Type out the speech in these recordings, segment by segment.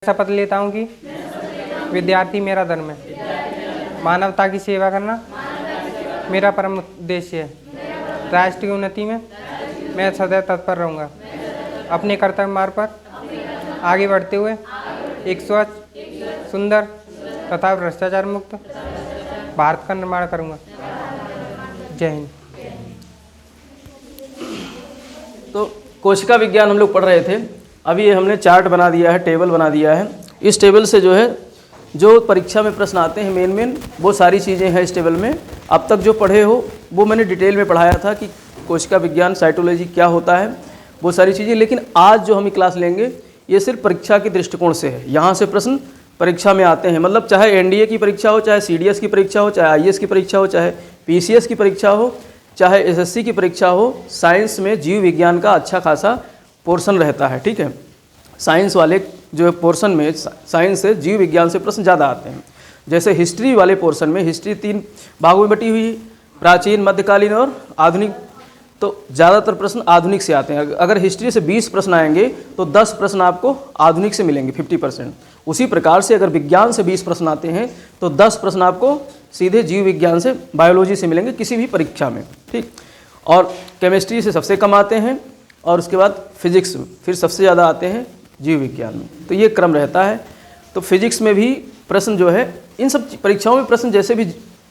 शपथ लेता हूँ कि विद्यार्थी मेरा धर्म है। मानवता की सेवा करना मेरा परम उद्देश्य है। राष्ट्र की उन्नति में मैं सदैव तत्पर रहूँगा। अपने कर्तव्य मार्ग पर आगे बढ़ते हुए एक स्वच्छ, सुंदर तथा भ्रष्टाचार मुक्त भारत का निर्माण करूँगा। जय हिंद। तो कोशिका विज्ञान हम लोग पढ़ रहे थे। अभी ये हमने चार्ट बना दिया है, टेबल बना दिया है। इस टेबल से जो है जो परीक्षा में प्रश्न आते हैं मेन वो सारी चीज़ें हैं इस टेबल में। अब तक जो पढ़े हो वो मैंने डिटेल में पढ़ाया था कि कोशिका विज्ञान, साइटोलॉजी क्या होता है, वो सारी चीज़ें। लेकिन आज जो हम क्लास लेंगे ये सिर्फ परीक्षा के दृष्टिकोण से है। यहाँ से प्रश्न परीक्षा में आते हैं, मतलब चाहे एनडीए की परीक्षा हो, चाहे सीडीएस की परीक्षा हो, चाहे आईएएस की परीक्षा हो, चाहे पीसीएस की परीक्षा हो, चाहे एसएससी की परीक्षा हो। साइंस में जीव विज्ञान का अच्छा खासा पोर्शन रहता है, ठीक है। साइंस वाले जो है पोर्शन में साइंस से जीव विज्ञान से प्रश्न ज़्यादा आते हैं। जैसे हिस्ट्री वाले पोर्शन में हिस्ट्री 3 भागों में बटी हुई है, प्राचीन, मध्यकालीन और आधुनिक। तो ज़्यादातर प्रश्न आधुनिक से आते हैं। अगर हिस्ट्री से 20 प्रश्न आएंगे तो 10 प्रश्न आपको आधुनिक से मिलेंगे, 50%। उसी प्रकार से अगर विज्ञान से 20 प्रश्न आते हैं तो 10 प्रश्न आपको सीधे जीव विज्ञान से, बायोलॉजी से मिलेंगे किसी भी परीक्षा में, ठीक। और केमिस्ट्री से सबसे कम आते हैं और उसके बाद फिजिक्स फिर सबसे ज़्यादा आते हैं जीव विज्ञान में। तो ये क्रम रहता है। तो फिजिक्स में भी प्रश्न जो है, इन सब परीक्षाओं में प्रश्न जैसे भी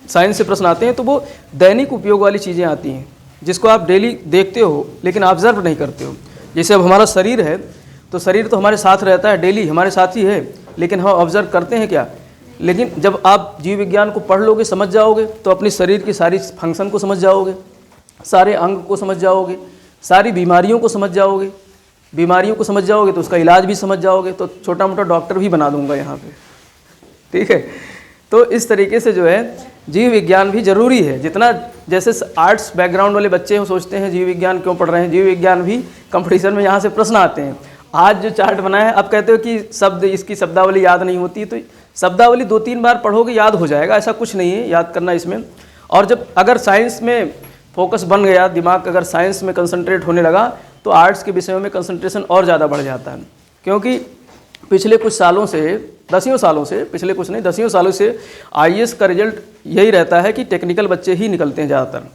साइंस से प्रश्न आते हैं तो वो दैनिक उपयोग वाली चीज़ें आती हैं जिसको आप डेली देखते हो लेकिन ऑब्जर्व नहीं करते हो। जैसे अब हमारा शरीर है तो शरीर तो हमारे साथ रहता है, डेली हमारे साथ ही है, लेकिन हम ऑब्जर्व करते हैं क्या? लेकिन जब आप जीव विज्ञान को पढ़ लोगे, समझ जाओगे, तो अपनी शरीर की सारी फंक्शन को समझ जाओगे, सारे अंग को समझ जाओगे, सारी बीमारियों को समझ जाओगे। बीमारियों को समझ जाओगे तो उसका इलाज भी समझ जाओगे। तो छोटा मोटा डॉक्टर भी बना दूंगा यहाँ पे, ठीक है। तो इस तरीके से जो है जीव विज्ञान भी जरूरी है। जितना जैसे आर्ट्स बैकग्राउंड वाले बच्चे हैं सोचते हैं जीव विज्ञान क्यों पढ़ रहे हैं, जीव विज्ञान भी कंपटीशन में यहाँ से प्रश्न आते हैं। आज जो चार्ट बना है, अब कहते हो कि शब्द, इसकी शब्दावली याद नहीं होती, तो शब्दावली 2-3 बार पढ़ोगे याद हो जाएगा, ऐसा कुछ नहीं है याद करना इसमें। और जब अगर साइंस में फोकस बन गया, दिमाग अगर साइंस में कंसंट्रेट होने लगा तो आर्ट्स के विषयों में कंसंट्रेशन और ज़्यादा बढ़ जाता है। क्योंकि पिछले कुछ सालों से, दसियों सालों से, पिछले कुछ नहीं दसियों सालों से आईएएस का रिजल्ट यही रहता है कि टेक्निकल बच्चे ही निकलते हैं ज़्यादातर।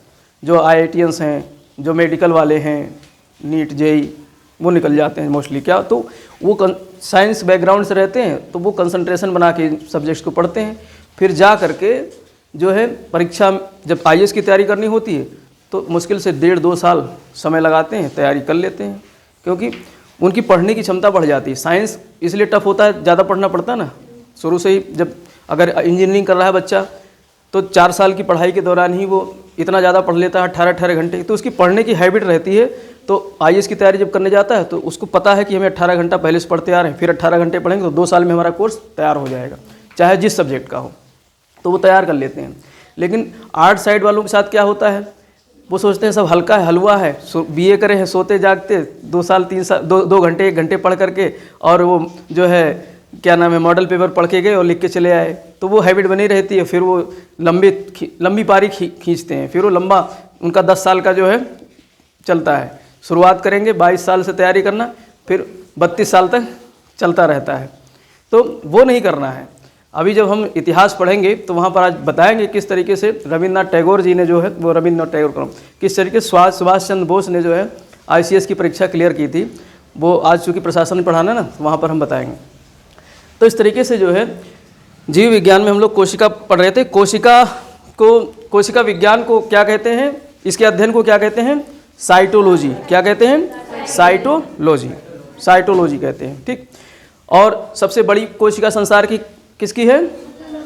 जो आईआईटीएंस हैं, जो मेडिकल वाले हैं, नीट जेई, वो निकल जाते हैं मोस्टली। क्या तो वो साइंस बैकग्राउंड से रहते हैं तो वो कंसंट्रेशन बना के सब्जेक्ट्स को पढ़ते हैं। फिर जा करके जो है परीक्षा, जब आईएएस की तैयारी करनी होती है तो मुश्किल से 1.5-2 साल समय लगाते हैं, तैयारी कर लेते हैं, क्योंकि उनकी पढ़ने की क्षमता बढ़ जाती है। साइंस इसलिए टफ होता है, ज़्यादा पढ़ना पड़ता है ना शुरू से ही। जब अगर इंजीनियरिंग कर रहा है बच्चा तो 4 साल की पढ़ाई के दौरान ही वो इतना ज़्यादा पढ़ लेता है, 18-18 घंटे, तो उसकी पढ़ने की हैबिट रहती है। तो आईएएस की तैयारी जब करने जाता है तो उसको पता है कि हमें 18 घंटा पहले से पढ़ते आ रहे हैं, फिर 18 घंटे पढ़ेंगे तो 2 साल में हमारा कोर्स तैयार हो जाएगा, चाहे जिस सब्जेक्ट का हो, तो वो तैयार कर लेते हैं। लेकिन आर्ट साइड वालों के साथ क्या होता है, वो सोचते हैं सब हल्का है, हलवा है, बीए करे हैं, सोते जागते 2 साल 3 साल 2 घंटे 1 घंटे पढ़ करके, और वो जो है क्या नाम है मॉडल पेपर पढ़ के गए और लिख के चले आए, तो वो हैबिट बनी रहती है। फिर वो लंबी पारी खींचते हैं, फिर वो लंबा उनका 10 साल का जो है चलता है। शुरुआत करेंगे 22 साल से तैयारी करना, फिर 32 साल तक चलता रहता है। तो वो नहीं करना है। अभी जब हम इतिहास पढ़ेंगे तो वहाँ पर आज बताएंगे किस तरीके से रविन्द्रनाथ टैगोर जी ने जो है, वो रविन्द्रनाथ टैगोर किस तरीके से सुभाष चंद्र बोस ने जो है आईसीएस की परीक्षा क्लियर की थी। वो आज चूँकि प्रशासन में पढ़ाना ना, वहाँ पर हम बताएंगे। तो इस तरीके से जो है जीव विज्ञान में हम लोग कोशिका पढ़ रहे थे। कोशिका विज्ञान को क्या कहते हैं, इसके अध्ययन को क्या कहते हैं, साइटोलॉजी। क्या कहते हैं, साइटोलॉजी कहते हैं, ठीक। और सबसे बड़ी कोशिका संसार की किसकी है,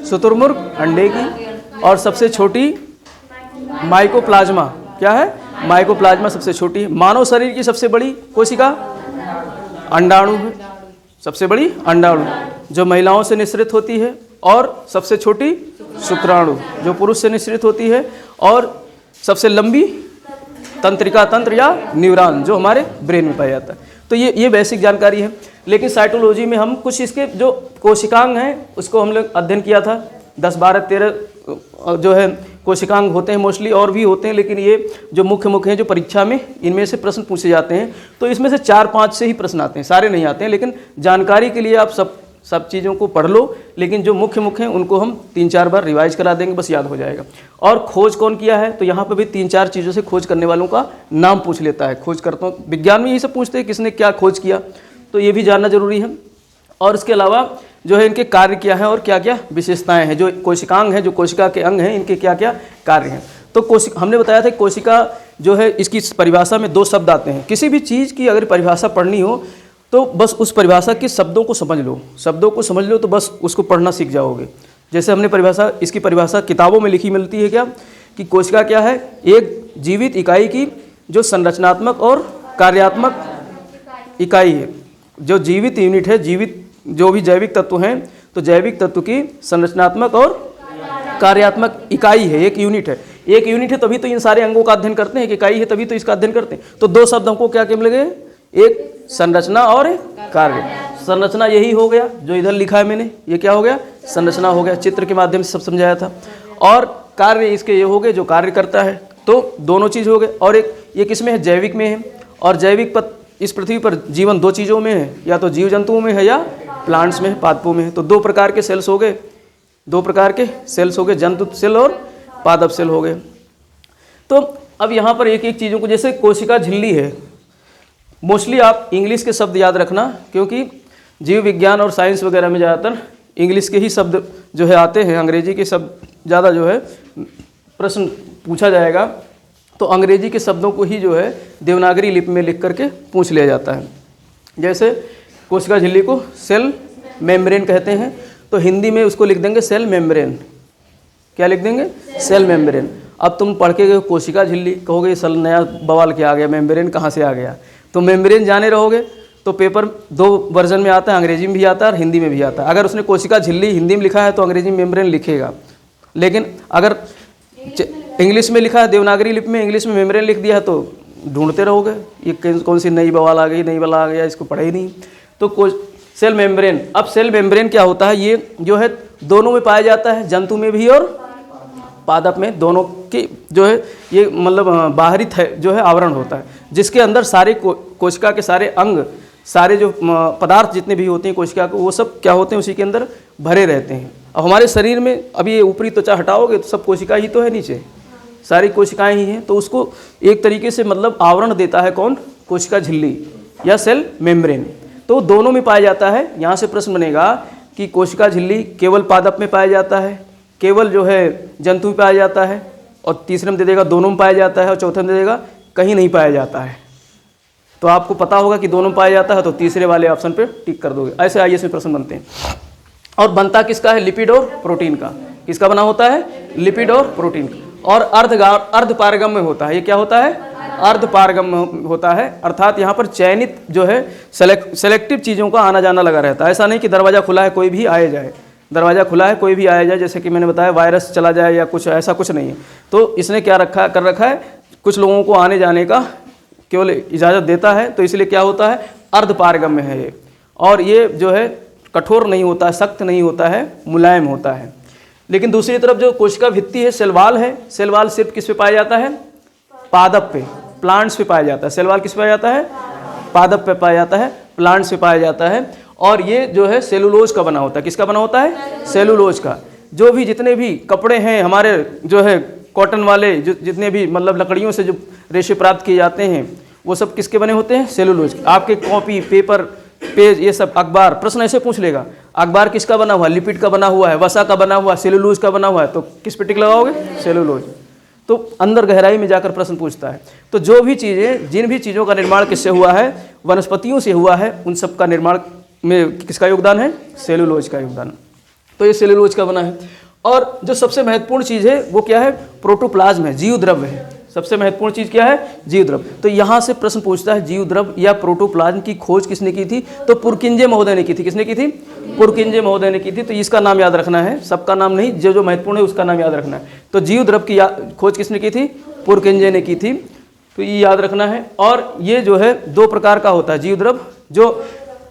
शुतुरमुर्ग, अंडे की। और सबसे छोटी माइकोप्लाज्मा, क्या है, माइकोप्लाज्मा सबसे छोटी है। मानव शरीर की सबसे बड़ी कोशिका अंडाणु है, सबसे बड़ी अंडाणु जो महिलाओं से निःसृत होती है। और सबसे छोटी शुक्राणु जो पुरुष से निःसृत होती है। और सबसे लंबी तंत्रिका तंत्र या न्यूरॉन जो हमारे ब्रेन में पाया जाता है। तो ये बेसिक जानकारी है। लेकिन साइटोलॉजी में हम कुछ इसके जो कोशिकांग हैं उसको हम लोग अध्ययन किया था। 10, 12, 13 जो है कोशिकांग होते हैं मोस्टली, और भी होते हैं, लेकिन ये जो मुख्य हैं जो परीक्षा में इनमें से प्रश्न पूछे जाते हैं। तो इसमें से 4-5 से ही प्रश्न आते हैं, सारे नहीं आते हैं। लेकिन जानकारी के लिए आप सब सब चीज़ों को पढ़ लो, लेकिन जो मुख्य मुख्य हैं उनको हम 3-4 बार रिवाइज करा देंगे, बस याद हो जाएगा। और खोज कौन किया है, तो यहाँ पर भी 3-4 चीज़ों से खोज करने वालों का नाम पूछ लेता है। खोज करता हूँ, विज्ञान में यही सब पूछते हैं किसने क्या खोज किया, तो ये भी जानना जरूरी है। और इसके अलावा जो है इनके कार्य क्या है और क्या क्या विशेषताएं हैं, जो कोशिकांग हैं, जो कोशिका के अंग हैं, इनके क्या क्या कार्य हैं। तो हमने बताया था कि कोशिका जो है इसकी परिभाषा में 2 शब्द आते हैं। किसी भी चीज़ की अगर परिभाषा पढ़नी हो तो बस उस परिभाषा के शब्दों को समझ लो, शब्दों को समझ लो तो बस उसको पढ़ना सीख जाओगे। जैसे हमने इसकी परिभाषा किताबों में लिखी मिलती है क्या, कि कोशिका क्या है, एक जीवित इकाई की जो संरचनात्मक और कार्यात्मक इकाई है। जो जीवित यूनिट है, जीवित जो भी जैविक तत्व हैं, तो जैविक तत्व की संरचनात्मक और कार्यात्मक इकाई है, एक यूनिट है। एक यूनिट है तभी तो इन सारे अंगों का अध्ययन करते हैं, एक इकाई है तभी तो इसका अध्ययन करते हैं। तो 2 शब्द हमको क्या क्या मिलेंगे, एक संरचना और एक कार्य। संरचना यही हो गया जो इधर लिखा है मैंने, ये क्या हो गया, संरचना हो गया, चित्र के माध्यम से सब समझाया था। और कार्य इसके ये हो गए जो कार्य करता है, तो दोनों चीज़ हो गए। और एक ये किसमें है, जैविक में है। और जैविक इस पृथ्वी पर जीवन 2 चीज़ों में है, या तो जीव जंतुओं में है या प्लांट्स में, पादपों में है। तो 2 प्रकार के सेल्स हो गए, 2 प्रकार के सेल्स हो गए, जंतु सेल और पादप सेल हो गए। तो अब यहाँ पर एक एक चीज़ों को, जैसे कोशिका झिल्ली है, मोस्टली आप इंग्लिश के शब्द याद रखना, क्योंकि जीव विज्ञान और साइंस वगैरह में ज़्यादातर इंग्लिश के ही शब्द जो है आते हैं, अंग्रेजी के शब्द ज़्यादा जो है प्रश्न पूछा जाएगा, तो अंग्रेजी के शब्दों को ही जो है देवनागरी लिपि में लिख करके पूछ लिया जाता है। जैसे कोशिका झिल्ली को सेल मेम्ब्रेन कहते हैं, तो हिंदी में उसको लिख देंगे सेल मेम्ब्रेन। क्या लिख देंगे, सेल मेम्ब्रेन। अब तुम पढ़ के गए कोशिका झिल्ली, कहोगे सल नया बवाल क्या आ गया, मेम्ब्रेन कहाँ से आ गया। तो मेम्ब्रेन जाने रहोगे तो पेपर 2 वर्जन में आता है, अंग्रेजी में भी आता है और हिंदी में भी आता है। अगर उसने कोशिका झिल्ली हिंदी में लिखा है तो अंग्रेजी में मेम्ब्रेन लिखेगा, लेकिन अगर इंग्लिश में लिखा है देवनागरी लिपि में, इंग्लिश में मेम्ब्रेन लिख दिया है तो ढूंढते रहोगे ये कौन सी नई बवाल आ गई, नई बवाल आ गया, इसको पढ़ा ही नहीं। तो सेल मेम्ब्रेन, अब सेल मेम्ब्रेन क्या होता है, ये जो है दोनों में पाया जाता है, जंतु में भी और पादप में, दोनों की जो है ये मतलब बाहरी जो है आवरण होता है, जिसके अंदर सारे कोशिका के सारे अंग, सारे जो पदार्थ जितने भी होते हैं कोशिका को, वो सब क्या होते हैं उसी के अंदर भरे रहते हैं। अब हमारे शरीर में अभी ये ऊपरी त्वचा हटाओगे तो सब कोशिका ही तो है, नीचे सारी कोशिकाएं ही हैं, तो उसको एक तरीके से मतलब आवरण देता है कौन, कोशिका झिल्ली या सेल मेम्ब्रेन। तो दोनों में पाया जाता है। यहाँ से प्रश्न बनेगा कि कोशिका झिल्ली केवल पादप में पाया जाता है, केवल जो है जंतु में पाया जाता है, और तीसरे में दे देगा दोनों में पाया जाता है, और चौथे में दे देगा कहीं नहीं पाया जाता है। तो आपको पता होगा कि दोनों में पाया जाता है, तो तीसरे वाले ऑप्शन पे टिक कर दोगे। ऐसे आईएएस में प्रश्न बनते हैं। और बनता किसका है, लिपिड और प्रोटीन का। किसका बना होता है, लिपिड और प्रोटीन का। और अर्धपारगम्य होता है। ये क्या होता है, अर्धपारगम्य होता है, अर्थात यहाँ पर चयनित जो है सेलेक्टिव चीज़ों का आना जाना लगा रहता है। ऐसा नहीं कि दरवाज़ा खुला है कोई भी आए जाए, दरवाज़ा खुला है कोई भी आया जाए, जैसे कि मैंने बताया वायरस चला जाए या कुछ, ऐसा कुछ नहीं है। तो इसने क्या कर रखा है, कुछ लोगों को आने जाने का केवल इजाज़त देता है, तो इसलिए क्या होता है, अर्धपारगम्य है ये। और ये जो है कठोर नहीं होता है, सख्त नहीं होता है, मुलायम होता है। लेकिन दूसरी तरफ जो कोशिका भित्ति है, सेलवाल है, सेलवाल सिर्फ किस पे पाया जाता है, पादप पे, प्लांट्स पे पाया जाता है। सेलवाल किस पे पाया जाता है, पादप पे पाया जाता है, प्लांट्स पे पाया जाता है। और ये जो है सेलुलोज का बना होता है। किसका बना होता है, सेलुलोज का। जो भी जितने भी कपड़े हैं हमारे जो है कॉटन वाले, जो जितने भी मतलब लकड़ियों से जो रेशे प्राप्त किए जाते हैं, वो सब किसके बने होते हैं, सेलुलोज। आपके कॉपी, पेपर, पेज, ये सब, अखबार, प्रश्न ऐसे पूछ लेगा, अखबार किसका बना हुआ है, लिपिड का बना हुआ है, वसा का बना हुआ है, सेलुलोज का बना हुआ है, तो किस पे टिक लगाओगे, सेलुलोज। तो अंदर गहराई में जाकर प्रश्न पूछता है। तो जो भी चीज़ें, जिन भी चीज़ों का निर्माण किससे हुआ है, वनस्पतियों से हुआ है, उन सब का निर्माण में किसका योगदान है, सेलुलोज का योगदान। तो ये सेलुलोज का बना है। और जो सबसे महत्वपूर्ण चीज़ है वो क्या है, प्रोटोप्लाज्म है, जीव द्रव्य है। सबसे महत्वपूर्ण चीज़ क्या है, जीव द्रव्य। तो यहाँ से प्रश्न पूछता है जीव द्रव्य या प्रोटोप्लाज्म की खोज किसने की थी, तो पुरकिंजे महोदय ने की थी। किसने की थी, पुरकिंजे महोदय ने की थी। तो इसका नाम याद रखना है, सबका नाम नहीं, जो जो महत्वपूर्ण है उसका नाम याद रखना है। तो जीव द्रव्य की खोज किसने की थी, पुरकिंजे ने की थी। तो ये याद रखना है। और ये जो है 2 प्रकार का होता है जीव द्रव्य,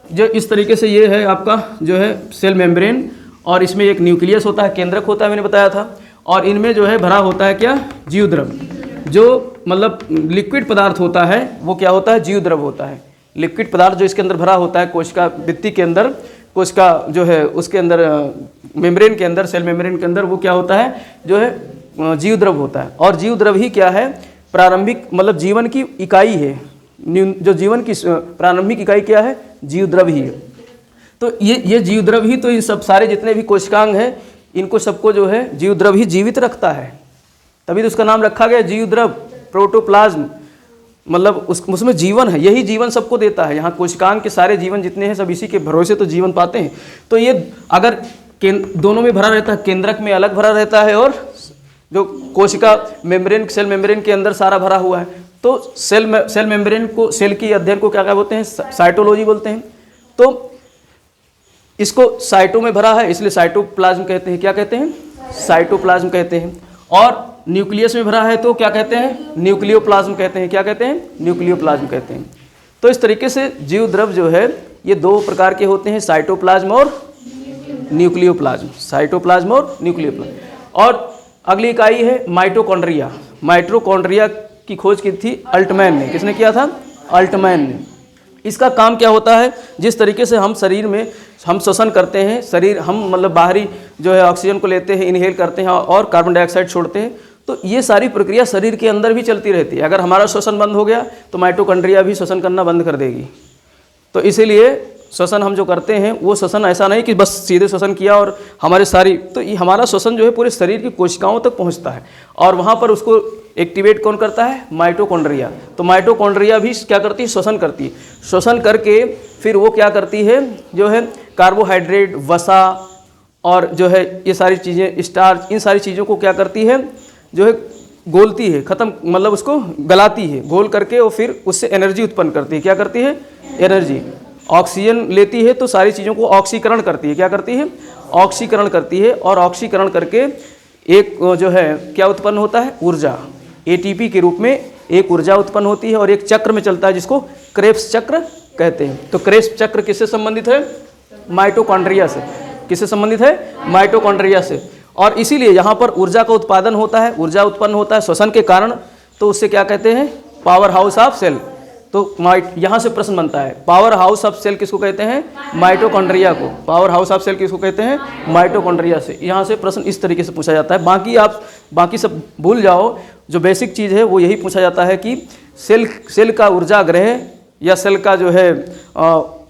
जो इस तरीके से ये है आपका जो है सेल मेम्ब्रेन, और इसमें एक न्यूक्लियस होता है, केंद्रक होता है, मैंने बताया था। और इनमें जो है भरा होता है क्या, जीव द्रव्य। जो मतलब लिक्विड पदार्थ होता है वो क्या होता है, जीव द्रव्य होता है। लिक्विड पदार्थ जो इसके अंदर भरा होता है कोशिका भित्ति के अंदर, कोशिका जो है उसके अंदर मेम्ब्रेन के अंदर, सेल मेम्ब्रेन के अंदर वो क्या होता है जो है जीव द्रव होता है। और जीव द्रव ही क्या है, प्रारंभिक मतलब जीवन की इकाई है। जो जीवन की प्रारंभिक इकाई क्या है, जीव द्रव ही है। तो ये जीव द्रव ही तो इन सब सारे जितने भी कोशिकांग हैं इनको सबको जो है जीव द्रव ही जीवित रखता है, तभी तो उसका नाम रखा गया जीव द्रव, प्रोटोप्लाज्म, मतलब उसमें जीवन है, यही जीवन सबको देता है। यहाँ कोशिकांग के सारे जीवन जितने हैं सब इसी के भरोसे तो जीवन पाते हैं। तो ये अगर दोनों में भरा रहता है, केंद्रक में अलग भरा रहता है और जो कोशिका मेम्ब्रेन, सेल मेम्ब्रेन के अंदर सारा भरा हुआ है, तो सेल मेम्ब्रेन को, सेल की अध्ययन को क्या बोलते हैं, साइटोलॉजी बोलते हैं। तो इसको साइटो में भरा है इसलिए साइटोप्लाज्म कहते हैं। क्या कहते हैं, साइटोप्लाज्म कहते हैं। और न्यूक्लियस में भरा है तो क्या कहते हैं, न्यूक्लियोप्लाज्म कहते हैं। क्या कहते हैं, न्यूक्लियोप्लाज्म कहते हैं। तो इस तरीके से जीव द्रव जो है ये दो प्रकार के होते हैं, साइटोप्लाज्म और न्यूक्लियोप्लाज्म, साइटोप्लाज्म और न्यूक्लियोप्लाज्म। और अगली इकाई है माइटोकॉन्ड्रिया। माइटोकॉन्ड्रिया की खोज की थी अल्टमैन ने। किसने किया था, अल्टमैन ने। इसका काम क्या होता है, जिस तरीके से हम शरीर में हम श्वसन करते हैं, शरीर हम मतलब बाहरी जो है ऑक्सीजन को लेते हैं, इनहेल करते हैं और कार्बन डाइऑक्साइड छोड़ते हैं, तो ये सारी प्रक्रिया शरीर के अंदर भी चलती रहती है। अगर हमारा श्वसन बंद हो गया तो माइटोकॉन्ड्रिया भी श्वसन करना बंद कर देगी। तो इसीलिए श्वसन हम जो करते हैं वो श्वसन ऐसा नहीं कि बस सीधे श्वसन किया और हमारे सारी, तो ये हमारा श्वसन जो है पूरे शरीर की कोशिकाओं तक पहुंचता है और वहाँ पर उसको एक्टिवेट कौन करता है, माइटोकॉन्ड्रिया। तो माइटोकॉन्ड्रिया भी क्या करती है, श्वसन करती है। श्वसन करके फिर वो क्या करती है, जो है कार्बोहाइड्रेट, वसा और जो है ये सारी चीज़ें, स्टार्च, इन सारी चीज़ों को क्या करती है, जो है गोलती है, ख़त्म मतलब उसको गलाती है, गोल करके और फिर उससे एनर्जी उत्पन्न करती है। क्या करती है, एनर्जी। ऑक्सीजन लेती है तो सारी चीज़ों को ऑक्सीकरण करती है। क्या करती है, ऑक्सीकरण करती है। और ऑक्सीकरण करके एक जो है क्या उत्पन्न होता है, ऊर्जा, एटीपी के रूप में एक ऊर्जा उत्पन्न होती है और एक चक्र में चलता है जिसको क्रेब्स चक्र कहते हैं। तो क्रेब्स चक्र किससे संबंधित है, माइटोकॉन्ड्रिया से। किससे संबंधित है, माइटोकॉन्ड्रिया से। और इसीलिए यहाँ पर ऊर्जा का उत्पादन होता है, ऊर्जा उत्पन्न होता है श्वसन के कारण, तो उससे क्या कहते हैं, पावर हाउस ऑफ सेल। तो यहाँ से प्रश्न बनता है, पावर हाउस ऑफ सेल किसको कहते हैं, माइटोकॉन्ड्रिया को। पावर हाउस ऑफ सेल किसको कहते हैं, माइटोकॉन्ड्रिया से। यहाँ से प्रश्न इस तरीके से पूछा जाता है। बाकी आप बाकी सब भूल जाओ, जो बेसिक चीज़ है वो यही पूछा जाता है कि सेल का ऊर्जा ग्रह या सेल का जो है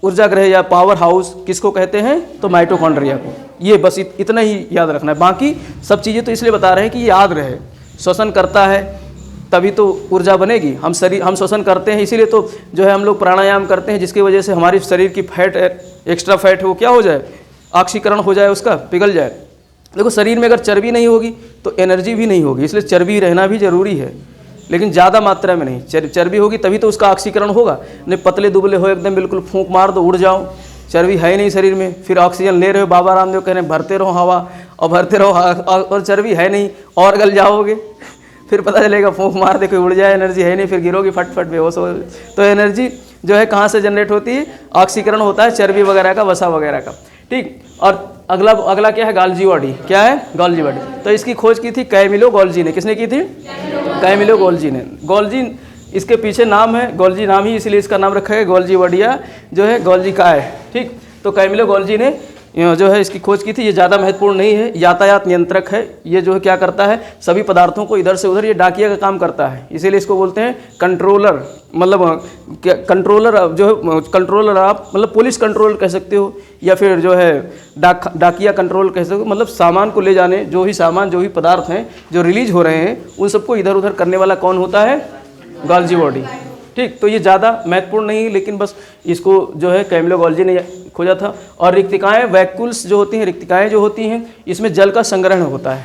ऊर्जा ग्रह या पावर हाउस किसको कहते हैं, तो माइटोकॉन्ड्रिया को। ये बस इतना ही याद रखना है। बाकी सब चीज़ें तो इसलिए बता रहे हैं कि ये याद रहे। श्वसन करता है तभी तो ऊर्जा बनेगी। हम श्वसन करते हैं इसीलिए तो जो है हम लोग प्राणायाम करते हैं, जिसकी वजह से हमारी शरीर की फैट, एक्स्ट्रा फैट है वो क्या हो जाए, ऑक्सीकरण हो जाए, उसका पिघल जाए। देखो शरीर में अगर चर्बी नहीं होगी तो एनर्जी भी नहीं होगी, इसलिए चर्बी रहना भी जरूरी है, लेकिन ज़्यादा मात्रा में नहीं। चर्बी होगी तभी तो उसका ऑक्सीकरण होगा। नहीं पतले दुबले हो एकदम बिल्कुल, फूंक मार दो उड़ जाओ, चर्बी है नहीं शरीर में, फिर ऑक्सीजन ले रहे हो, बाबा रामदेव कह रहे हैं भरते रहो हवा और भरते रहो और चर्बी है नहीं और गल जाओगे, फिर पता चलेगा फूंक मार दे कोई उड़ जाए, एनर्जी है नहीं, फिर गिरोगी फट फट बेहोश हो। तो एनर्जी जो है कहाँ से जनरेट होती है, ऑक्सीकरण होता है चर्बी वगैरह का, वसा वगैरह का। ठीक। और अगला क्या है, गाल्जी बॉडी। क्या है, गाल्जी बॉडी। तो इसकी खोज की थी कैमिलो गोल्जी ने। किसने की थी, कैमिलो गोल्जी ने। गोल्जी इसके पीछे नाम है, गोल्जी नाम ही इसलिए इसका नाम रखा है, गोल्जी बॉडिया जो है गोल्जी का है। ठीक। तो कैमिलो गोल्जी ने जो है इसकी खोज की थी। ये ज़्यादा महत्वपूर्ण नहीं है, यातायात नियंत्रक है। ये जो है क्या करता है, सभी पदार्थों को इधर से उधर, ये डाकिया का काम करता है, इसीलिए इसको बोलते हैं कंट्रोलर। मतलब कंट्रोलर जो है, कंट्रोलर आप मतलब पुलिस कंट्रोल कह सकते हो, या फिर जो है डाकिया कंट्रोल कह सकते हो। मतलब सामान को ले जाने, जो ही सामान, जो भी पदार्थ हैं जो रिलीज हो रहे हैं, उन सबको इधर उधर करने वाला कौन होता है, गाल्जी बॉडी। ठीक। तो ये ज़्यादा महत्वपूर्ण नहीं, लेकिन बस इसको जो है कैमिलो गोल्जी ने खोजा था। और रिक्तिकाएँ, वैक्यूल्स जो होती हैं, रिक्तिकाएँ जो होती हैं, इसमें जल का संग्रहण होता है।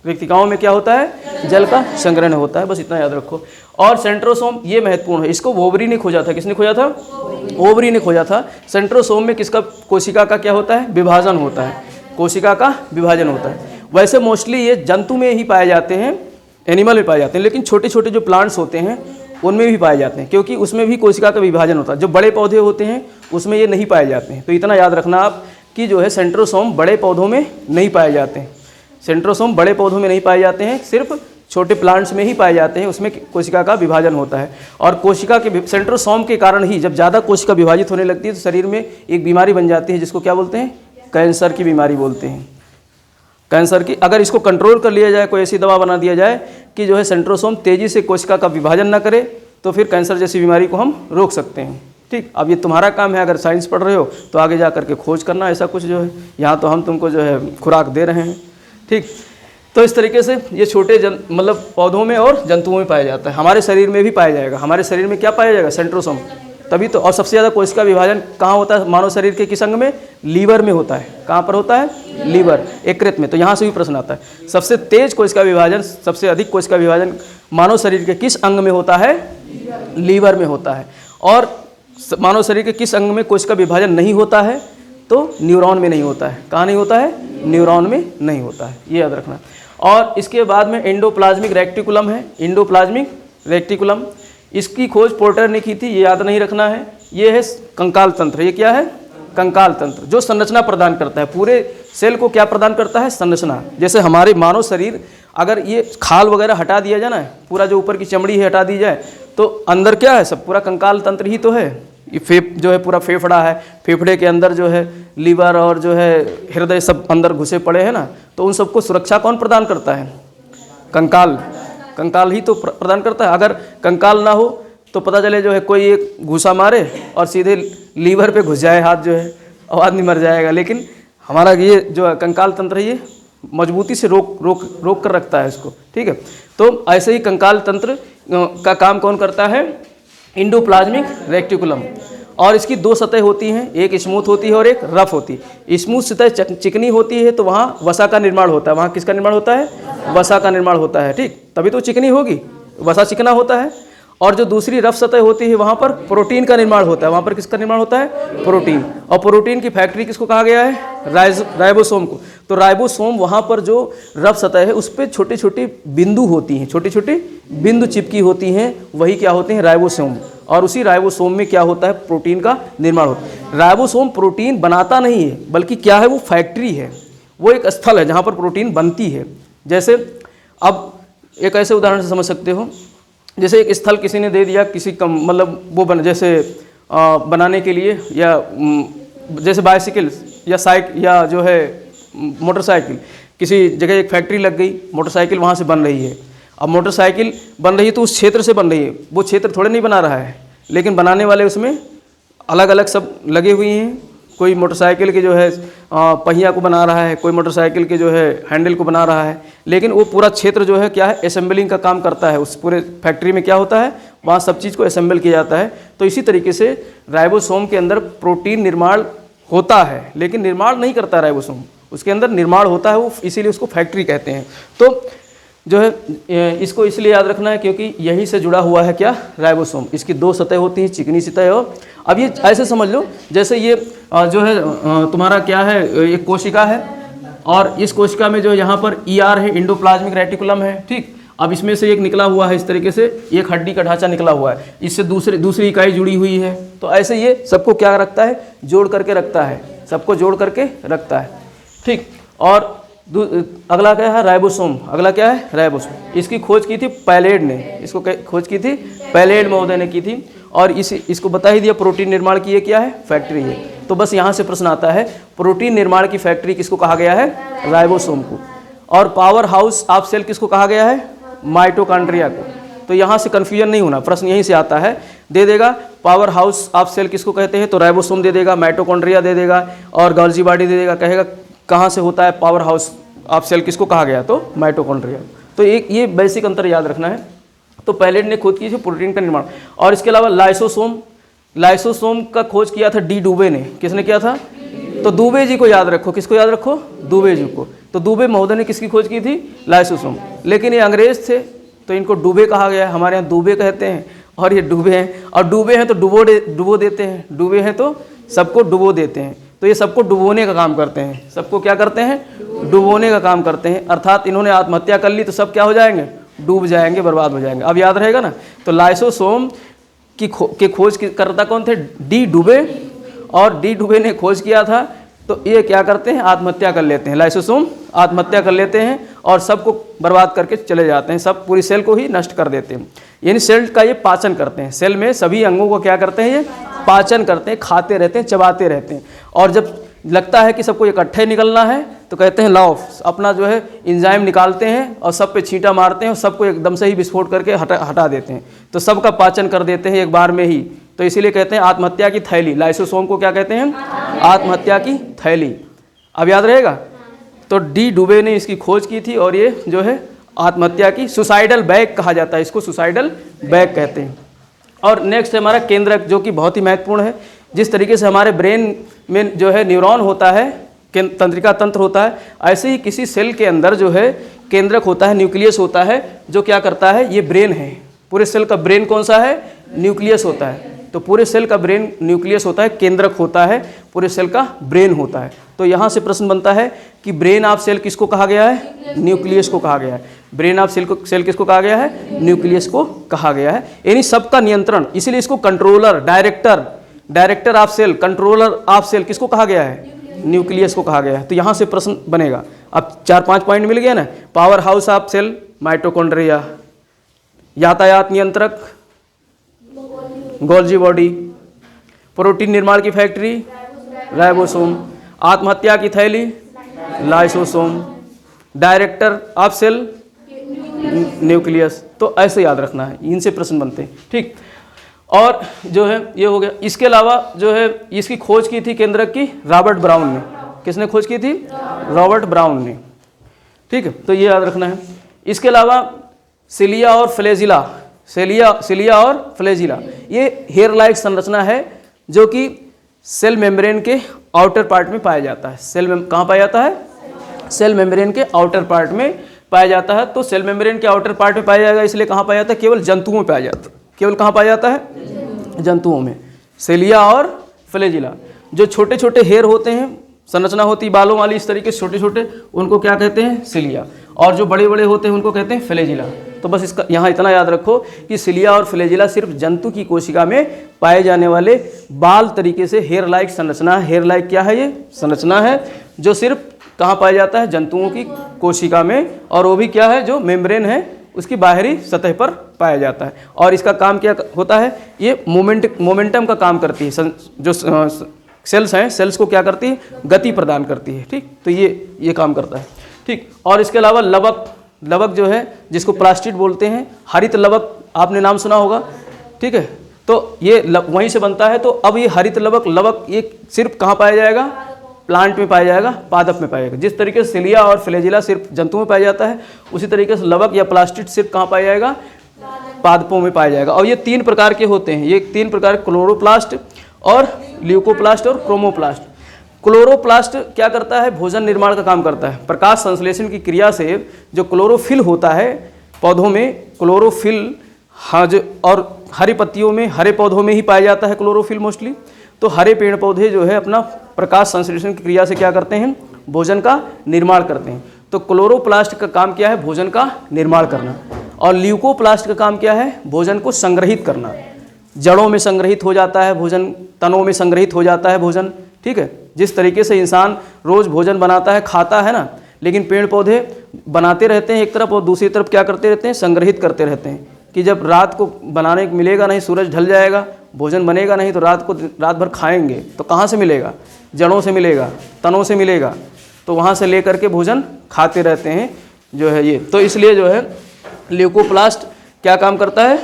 रिक्तिकाओं में क्या होता है, जल का संग्रहण होता है, बस इतना याद रखो। और सेंट्रोसोम ये महत्वपूर्ण है, इसको वोबरी ने खोजा था। किसने खोजा था, वोबरी ने खोजा था। सेंट्रोसोम में किसका, कोशिका का क्या होता है, विभाजन होता है, कोशिका का विभाजन होता है। वैसे मोस्टली ये जंतु में ही पाए जाते हैं, एनिमल में पाए जाते हैं, लेकिन छोटे छोटे जो प्लांट्स होते हैं उनमें भी पाए जाते हैं, क्योंकि उसमें भी कोशिका का विभाजन होता है। जो बड़े पौधे होते हैं उसमें ये नहीं पाए जाते हैं। तो इतना याद रखना आप कि जो है सेंट्रोसोम बड़े पौधों में नहीं पाए जाते हैं। सेंट्रोसोम बड़े पौधों में नहीं पाए जाते हैं, सिर्फ छोटे प्लांट्स में ही पाए जाते हैं, उसमें कोशिका का विभाजन होता है। और कोशिका के सेंट्रोसोम के कारण ही जब ज़्यादा कोशिका विभाजित होने लगती है तो शरीर में एक बीमारी बन जाती है, जिसको क्या बोलते हैं, कैंसर की बीमारी बोलते हैं। कैंसर की, अगर इसको कंट्रोल कर लिया जाए, कोई ऐसी दवा बना दिया जाए कि जो है सेंट्रोसोम तेज़ी से कोशिका का विभाजन ना करे, तो फिर कैंसर जैसी बीमारी को हम रोक सकते हैं। ठीक, अब ये तुम्हारा काम है, अगर साइंस पढ़ रहे हो तो आगे जा करके खोज करना ऐसा कुछ जो है, यहाँ तो हम तुमको जो है खुराक दे रहे हैं। ठीक, तो इस तरीके से ये छोटे मतलब पौधों में और जंतुओं में पाया जाता है। हमारे शरीर में भी पाया जाएगा। हमारे शरीर में क्या पाया जाएगा, सेंट्रोसोम। तभी तो, और सबसे ज़्यादा कोशिका विभाजन कहाँ होता है मानव शरीर के किस अंग में, लीवर में होता है। कहाँ पर होता है, लीवर, यकृत में। तो यहाँ से भी प्रश्न आता है, सबसे तेज कोशिका विभाजन, सबसे अधिक कोशिका विभाजन मानव शरीर के किस अंग में होता है, लीवर में होता है। और मानव शरीर के किस अंग में कोशिका विभाजन नहीं होता है, तो न्यूरॉन में नहीं होता है। कहाँ नहीं होता है, न्यूरॉन में नहीं होता है, ये याद रखना। और इसके बाद में एंडोप्लाज्मिक रेक्टिकुलम है, एंडोप्लाज्मिक रेक्टिकुलम, इसकी खोज पोर्टर ने की थी, ये याद नहीं रखना है। ये है कंकाल तंत्र। ये क्या है, कंकाल तंत्र, जो संरचना प्रदान करता है। पूरे सेल को क्या प्रदान करता है, संरचना। जैसे हमारे मानव शरीर, अगर ये खाल वगैरह हटा दिया जाए ना, पूरा जो ऊपर की चमड़ी है हटा दी जाए, तो अंदर क्या है, सब पूरा कंकाल तंत्र ही तो है। ये जो है पूरा फेफड़ा है, फेफड़े के अंदर जो है लीवर और जो है हृदय सब अंदर घुसे पड़े हैं ना, तो उन सबको सुरक्षा कौन प्रदान करता है, कंकाल। कंकाल ही तो प्रदान करता है। अगर कंकाल ना हो तो पता चले जो है कोई एक घुसा मारे और सीधे लीवर पे घुस जाए हाथ जो है, और आदमी मर जाएगा। लेकिन हमारा ये जो कंकाल तंत्र है, ये मजबूती से रोक कर रखता है इसको। ठीक है, तो ऐसे ही कंकाल तंत्र का काम कौन करता है, एंडोप्लाज्मिक रेक्टिकुलम। और इसकी दो सतह होती हैं, एक स्मूथ होती है और एक रफ होती है। स्मूथ सतह चिकनी होती है तो वहाँ वसा का निर्माण होता है। वहाँ किसका निर्माण होता है, वसा का निर्माण होता है। ठीक, तभी तो चिकनी होगी, वसा चिकना होता है। और जो दूसरी रफ सतह होती है वहाँ पर प्रोटीन का निर्माण होता है। वहाँ पर किसका निर्माण होता है, प्रोटीन। और प्रोटीन की फैक्ट्री किसको कहा गया है, राइबोसोम को। तो राइबोसोम, वहाँ पर जो रफ सतह है उस पर छोटी छोटी बिंदु होती हैं, छोटी छोटी बिंदु चिपकी होती हैं, वही क्या होते हैं, राइबोसोम। और उसी राइबोसोम में क्या होता है, प्रोटीन का निर्माण होता है। राइबोसोम प्रोटीन बनाता नहीं है, बल्कि क्या है, वो फैक्ट्री है, वो एक स्थल है जहाँ पर प्रोटीन बनती है। जैसे अब एक ऐसे उदाहरण से समझ सकते हो, जैसे एक स्थल किसी ने दे दिया, किसी का मतलब वो जैसे बनाने के लिए, या जैसे बाइसिकल या साइकिल या जो है मोटरसाइकिल, किसी जगह एक फैक्ट्री लग गई, मोटरसाइकिल वहाँ से बन रही है। अब मोटरसाइकिल बन रही है तो उस क्षेत्र से बन रही है, वो क्षेत्र थोड़े नहीं बना रहा है, लेकिन बनाने वाले उसमें अलग अलग सब लगे हुए हैं। कोई मोटरसाइकिल के जो है पहिया को बना रहा है, कोई मोटरसाइकिल के जो है हैंडल को बना रहा है, लेकिन वो पूरा क्षेत्र जो है क्या है, असेंबलिंग का काम करता है। उस पूरे फैक्ट्री में क्या होता है, वहाँ सब चीज़ को असेंबल किया जाता है। तो इसी तरीके से राइबोसोम के अंदर प्रोटीन निर्माण होता है, लेकिन निर्माण नहीं करता राइबोसोम, उसके अंदर निर्माण होता है, वो इसीलिए उसको फैक्ट्री कहते हैं। तो जो है इसको इसलिए याद रखना है क्योंकि यही से जुड़ा हुआ है क्या, राइबोसोम। इसकी दो सतह होती हैं, चिकनी सतह। और अब ये ऐसे समझ लो, जैसे ये जो है तुम्हारा क्या है, एक कोशिका है, और इस कोशिका में जो यहाँ पर ER है, एंडोप्लाज्मिक रेटिकुलम है। ठीक, अब इसमें से एक निकला हुआ है, इस तरीके से एक हड्डी का ढांचा निकला हुआ है, इससे दूसरी इकाई जुड़ी हुई है। तो ऐसे ये सबको क्या रखता है, जोड़ करके रखता है, सबको जोड़ करके रखता है। ठीक, और अगला क्या है, राइबोसोम। अगला क्या है, राइबोसोम। इसकी खोज की थी पैलेड ने, इसको खोज की थी पैलेड महोदय ने की थी। और इसको बता ही दिया, प्रोटीन निर्माण की ये क्या है, फैक्ट्री है। तो बस यहाँ से प्रश्न आता है, प्रोटीन निर्माण की फैक्ट्री किसको कहा गया है, राइबोसोम को। और पावर हाउस ऑफ सेल किसको कहा गया है, माइटोकॉन्ड्रिया को। तो यहाँ से कन्फ्यूजन नहीं होना, प्रश्न यहीं से आता है, दे देगा पावर हाउस ऑफ सेल किसको कहते हैं, तो राइबोसोम दे देगा, माइटोकॉन्ड्रिया दे देगा, और गोल्जी बॉडी दे देगा, कहेगा कहाँ से होता है पावर हाउस ऑफ सेल, किसको कहा गया, तो माइटोकॉन्ड्रिया। तो एक ये बेसिक अंतर याद रखना है। तो पैलेड ने खोज की थी प्रोटीन का निर्माण। और इसके अलावा लाइसोसोम का खोज किया था डी डुबे ने। किसने किया था, तो दुबे जी को याद रखो। किसको याद रखो, दुबे जी को। तो दुबे महोदय ने किसकी खोज की थी, लाइसोसोम। लेकिन ये अंग्रेज थे तो इनको डुबे कहा गया। हमारे यहाँ दुबे कहते हैं, और ये डुबे हैं। और डुबे हैं तो डुबो देते हैं, डुबे हैं तो सबको डुबो देते हैं। तो ये सबको डुबोने का काम करते हैं। सबको क्या करते हैं, डुबोने का काम करते हैं। अर्थात इन्होंने आत्महत्या कर ली तो सब क्या हो जाएंगे, डूब जाएंगे, बर्बाद हो जाएंगे। अब याद रहेगा ना। तो लाइसोसोम की खोज करता कौन थे, डी डुबे। और डी डुबे ने खोज किया था। तो ये क्या करते हैं, आत्महत्या कर लेते हैं। लाइसोसोम आत्महत्या कर लेते हैं और सबको बर्बाद करके चले जाते हैं, सब पूरी सेल को ही नष्ट कर देते हैं। यानी सेल का ये पाचन करते हैं, सेल में सभी अंगों को क्या करते हैं, ये पाचन करते हैं, खाते रहते हैं, चबाते रहते हैं। और जब लगता है कि सबको इकट्ठे निकलना है तो कहते हैं लाओ, अपना जो है एंजाइम निकालते हैं और सब पे छींटा मारते हैं और सबको एकदम से ही विस्फोट करके हटा देते हैं, तो सबका पाचन कर देते हैं एक बार में ही। तो इसीलिए कहते हैं आत्महत्या की थैली, लाइसोसोम को क्या कहते हैं, आत्महत्या की थैली। अब याद रहेगा। तो डी डुबे ने इसकी खोज की थी और ये जो है आत्महत्या की, सुसाइडल बैग कहा जाता है इसको, सुसाइडल बैग कहते हैं। और नेक्स्ट है हमारा केंद्रक, जो कि बहुत ही महत्वपूर्ण है। जिस तरीके से हमारे ब्रेन में जो है न्यूरॉन होता है, तंत्रिका तंत्र होता है, ऐसे ही किसी सेल के अंदर जो है केंद्रक होता है, न्यूक्लियस होता है, जो क्या करता है, ये ब्रेन है। पूरे सेल का ब्रेन कौन सा है, न्यूक्लियस होता है। तो पूरे सेल का ब्रेन न्यूक्लियस होता है, केंद्रक होता है, पूरे सेल का ब्रेन होता है। तो यहाँ से प्रश्न बनता है कि ब्रेन ऑफ सेल किसको कहा गया है, न्यूक्लियस को कहा गया है। ब्रेन ऑफ सेल किसको कहा गया है, न्यूक्लियस को कहा गया है। यानी सबका नियंत्रण, इसीलिए इसको controller, director of cell, controller of cell किसको कहा गया है, न्यूक्लियस को कहा गया है। तो यहाँ से प्रश्न बनेगा। अब 4-5 पॉइंट मिल गया ना। Power house of cell mitochondria, यातायात नियंत्रक गोल्जी बॉडी, प्रोटीन निर्माण की फैक्ट्री राइबोसोम, आत्महत्या की थैली lysosome, director of cell nucleus. तो ऐसे याद रखना है, इनसे प्रश्न बनते हैं, ठीक। और जो है ये हो गया। इसके अलावा जो है इसकी खोज की थी केंद्रक की रॉबर्ट ब्राउन ने। किसने खोज की थी, रॉबर्ट ब्राउन ने, ठीक है। तो ये याद रखना है। इसके अलावा सिलिया और फ्लैजिला, सिलिया और फ्लैजिला, ये हेयर लाइक संरचना है जो कि सेल मेम्ब्रेन के आउटर पार्ट में पाया जाता है। कहाँ पाया जाता है, सेल मेम्ब्रेन के आउटर पार्ट में पाया जाता है। तो सेल मेम्ब्रेन के आउटर पार्ट में पाया जाएगा, इसलिए कहाँ पाया जाता है, केवल जंतुओं में पाया जाता है। केवल कहाँ पाया जाता है, जंतुओं में। सिलिया और फ्लैजिला, जो छोटे छोटे हेयर होते हैं, संरचना होती है बालों वाली इस तरीके से छोटे छोटे, उनको क्या कहते हैं, सिलिया। और जो बड़े बड़े होते हैं उनको कहते हैं फ्लैजिला। तो बस इसका यहाँ इतना याद रखो कि सिलिया और फ्लैजिला सिर्फ जंतु की कोशिका में पाए जाने वाले बाल तरीके से हेयर लाइक संरचना। हेयर लाइक क्या है, ये संरचना है जो सिर्फ कहाँ पाया जाता है, जंतुओं की कोशिका में। और वो भी क्या है, जो मेम्ब्रेन है उसकी बाहरी सतह पर पाया जाता है। और इसका काम क्या होता है, ये मोमेंटम का काम करती है। जो सेल्स हैं, सेल्स को क्या करती है, गति प्रदान करती है, ठीक। तो ये काम करता है, ठीक। और इसके अलावा लवक जो है, जिसको प्लास्टिड बोलते हैं, हरित लवक आपने नाम सुना होगा, ठीक है। तो ये वहीं से बनता है। तो अब ये हरित लवक ये सिर्फ कहाँ पाया जाएगा, प्लांट में पाया जाएगा, पादप में पाया जाएगा। जिस तरीके से सिलिया और फ्लैजिला सिर्फ जंतुओं में पाया जाता है, उसी तरीके से लवक या प्लास्टिड सिर्फ कहाँ पाया जाएगा, पादपों में पाया जाएगा। और ये 3 प्रकार के होते हैं, ये 3 प्रकार, क्लोरोप्लास्ट और ल्यूकोप्लास्ट और क्रोमोप्लास्ट। क्लोरोप्लास्ट क्या करता है, भोजन निर्माण का काम करता है। प्रकाश संश्लेषण की क्रिया से जो क्लोरोफिल होता है पौधों में, क्लोरोफिल और हरी पत्तियों में, हरे पौधों में ही पाया जाता है क्लोरोफिल मोस्टली। तो हरे पेड़ पौधे जो है अपना प्रकाश संश्लेषण की क्रिया से क्या करते हैं, भोजन का निर्माण करते हैं। तो क्लोरोप्लास्ट का काम क्या है, भोजन का निर्माण करना। और ल्यूकोप्लास्ट का काम क्या है, भोजन को संग्रहित करना। जड़ों में संग्रहित हो जाता है भोजन, तनों में संग्रहित हो जाता है भोजन, ठीक है। जिस तरीके से इंसान रोज भोजन बनाता है, खाता है ना, लेकिन पेड़ पौधे बनाते रहते हैं एक तरफ और दूसरी तरफ क्या करते रहते हैं, संग्रहित करते रहते हैं। कि जब रात को बनाने को मिलेगा नहीं, सूरज ढल जाएगा, भोजन बनेगा नहीं, तो रात भर खाएंगे तो कहाँ से मिलेगा, जड़ों से मिलेगा, तनों से मिलेगा। तो वहाँ से लेकर के भोजन खाते रहते हैं जो है ये। तो इसलिए जो है ल्यूकोप्लास्ट क्या काम करता है,